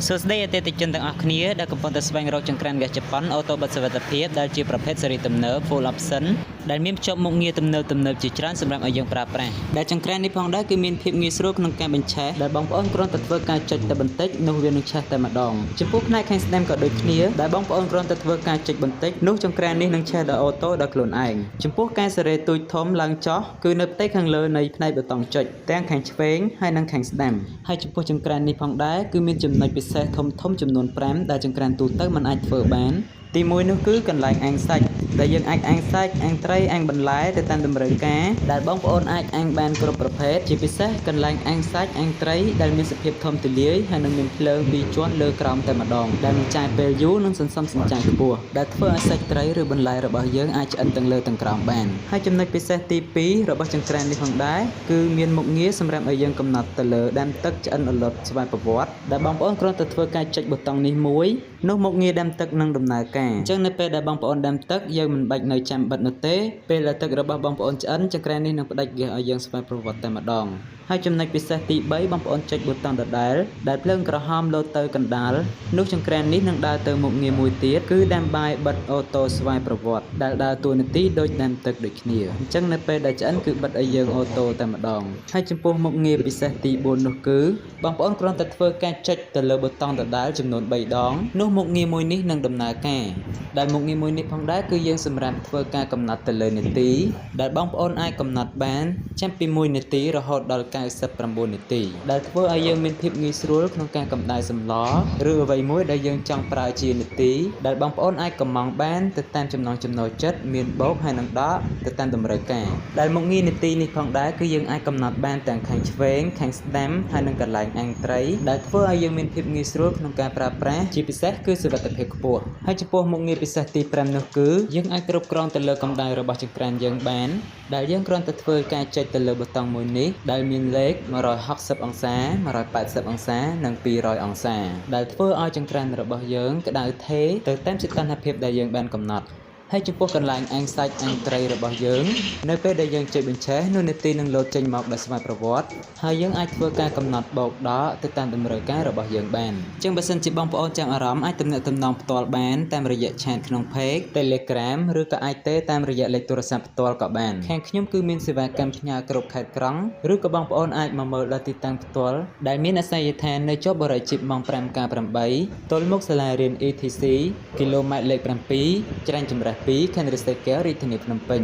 សួស្តីអតិថិជនទាំងអស់គ្នាដែលកំពុងតែស្វែងរកចង្ក្រានហ្គាសជប៉ុនអូតូបិទសុវត្ថិភាពដែលជាប្រភេទស៊េរីទំនើប Full Option ដែលមានភ្ជាប់មុខងារទំនើបជាច្រើនសម្រាប់ឲ្យយើងប្រើប្រាស់ដែលចង្ក្រាននេះផងដែរគឺមានភាពងាយស្រួលក្នុងការបញ្ឆេះដែលបងប្អូនគ្រាន់តែធ្វើការចុចតែបន្តិចនោះវានឹងឆេះតែម្ដងចំពោះផ្នែកខាងស្ដាំក៏ដូចគ្នាដែលបងប្អូនគ្រាន់តែធ្វើការចុចបន្តិចនោះចង្ក្រាននេះនឹងឆេះដោយអូតូដោយខ្លួនឯងចំពោះការសេរីទូចធំឡើងចុះគឺនៅផ្ទៃខាងលើនៃផ្នែកប៊ូតុងចុចទាំងខាងឆ្វេងហើយនិងខាងស្ដាំហើយចំពោះចង្ក្រាននេះផងដែរគឺមានចំណុចពិសេសធំចំនួន5ដែលចង្ក្រានទូទៅមិនអាចធ្វើបានទី1នោះគឺកន្លែងអាំងសាច់ដែលយើងអាចអាំងសាច់អាំងត្រីអាំងបន្លែទៅតាមតម្រូវការដែលបងប្អូនអាចអាំងបានគ្រប់ប្រភេទជាពិសេសកន្លែងអាំងសាច់អាំងត្រីដែលមានសភាពធំទូលាយហើយនឹងមានភ្លើង2ជាន់លើក្រោមតែម្ដងដែលមិនចាយពេលយូរនិងសន្សំសំចៃខ្ពស់ដែលធ្វើឲ្យសាច់ត្រីឬបន្លែរបស់យើងអាចឆ្អិនទាំងលើទាំងក្រោមបានហើយចំណុចពិសេសទី2របស់ចង្ក្រាននេះផងដែរគឺមានមុខងារសម្រាប់ឲ្យយើងកំណត់ទៅលើដាំទឹកឆ្អិនអន្លត់ស្វ័យប្រវត្តិដែលបងប្អូនគ្រាន់តែធ្វើការចុចប៊ូតុងនេះមួយនោះមុខងារដាំទឹកនឹងដំណើរការអញ្ចឹងនៅពេលដែលបងប្អូនដាំទឹកយើងមិនបាច់នៅចាំបិទនោះទេពេលដែលទឹករបស់បងប្អូនឆ្អិនចង្ក្រាននេះនឹងផ្ដាច់ហ្គាសឲ្យយើងស្វ័យប្រវត្តិតែម្ដងហើយចំណុចពិសេសទី3បងប្អូនចុចប៊ូតុងដដែលភ្លើងក្រហមលោតទៅកណ្ដាលនោះចង្ក្រាននេះនឹងដើរទៅមុខងារមួយទៀតគឺដាំបាយបិទអូតូស្វ័យប្រវត្តិដែលដើរតួនាទីដូចដាំទឹកដូចគ្នាអញ្ចឹងនៅពេលដែលឆ្អិនគឺបិទឲ្យយើងអូតូតែម្ដងហើយចំពោះមុខងារពិសេសទី4នោះគឺបងប្អូនគ្រាន់តែធ្វើការចុចទៅលើប៊ូតុងដដែលចំនួន3ដងនោះមុខងារមួយនេះនឹងដំណើរការដែលមុខងារមួយនេះផងដែរគឺយើងសម្រាប់ធ្វើការកំណត់ទៅលើនាទីដែលបងប្អូនអាចកំណត់បានចាប់ពី1នាទីរហូតដល់99នាទីដែលធ្វើឲ្យយើងមានភាពងាយស្រួលក្នុងការកម្ដៅសម្លឬអ្វីមួយដែលយើងចង់ប្រើជានាទីដែលបងប្អូនអាចកំងបានទៅតាមចំណង់ចំណូលចិត្តមានបូកហើយនឹងដកទៅតាមតម្រូវការដែលមុខងារនាទីនេះផងដែរគឺយើងអាចកំណត់បានទាំងខាងឆ្វេងខាងស្ដាំហើយនឹងកន្លែងអាំងត្រីដែលធ្វើឲ្យយើងមានភាពងាយស្រួលក្នុងការប្រើប្រាស់ជាពិសេសគឺសុវត្ថិភាពខ្ពស់ហើយចំពោះមុខងារពិសេសទី5នោះគឺយើងអាចគ្រប់គ្រងទៅលើកម្ដៅរបស់ចង្ក្រានយើងបានដែលយើងគ្រាន់តែធ្វើការចុចទៅលើប៊ូតុងមួយនេះដែលមានលេខ160អង្សា180អង្សានិង200អង្សាដែលធ្វើឲ្យចង្ក្រានរបស់យើងក្តៅថេរទៅតាមសីតុណ្ហភាពដែលយើងបានកំណត់ហើយចំពោះកន្លែងអាំងសាច់អាំងត្រីរបស់យើងនៅពេលដែលយើងចុចបញ្ឆេះនោះនាទីនឹងលោតចេញមកដោយស្វ័យប្រវត្តិហើយយើងអាចធ្វើការកំណត់បូកដកទៅតាមតម្រូវការរបស់យើងបានអញ្ចឹងបើសិនជាបងប្អូនចង់អារម្មណ៍អាចទំនាក់ទំនងផ្ទាល់បានតាមរយៈ chat ក្នុង page Telegram ឬក៏អាចទេតាមរយៈលេខទូរស័ព្ទផ្ទាល់ក៏បានខាងខ្ញុំគឺមានសេវាកម្មផ្ញើគ្រប់ខេត្តក្រុងឬក៏បងប្អូនអាចមកមើលដល់ទីតាំងផ្ទាល់ដែលមានអាសយដ្ឋាននៅជាប់បរិយាជីពម៉ោង 5K8 ទល់មុខសាលារៀន ETC គីឡូម៉ែត្រលេខ 7 ច្រាញ់ចម្រះ2 ខេត្តរស្មីកែវរាជធានីភ្នំពេញ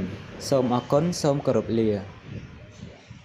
សូមអរគុណសូមគោរពលា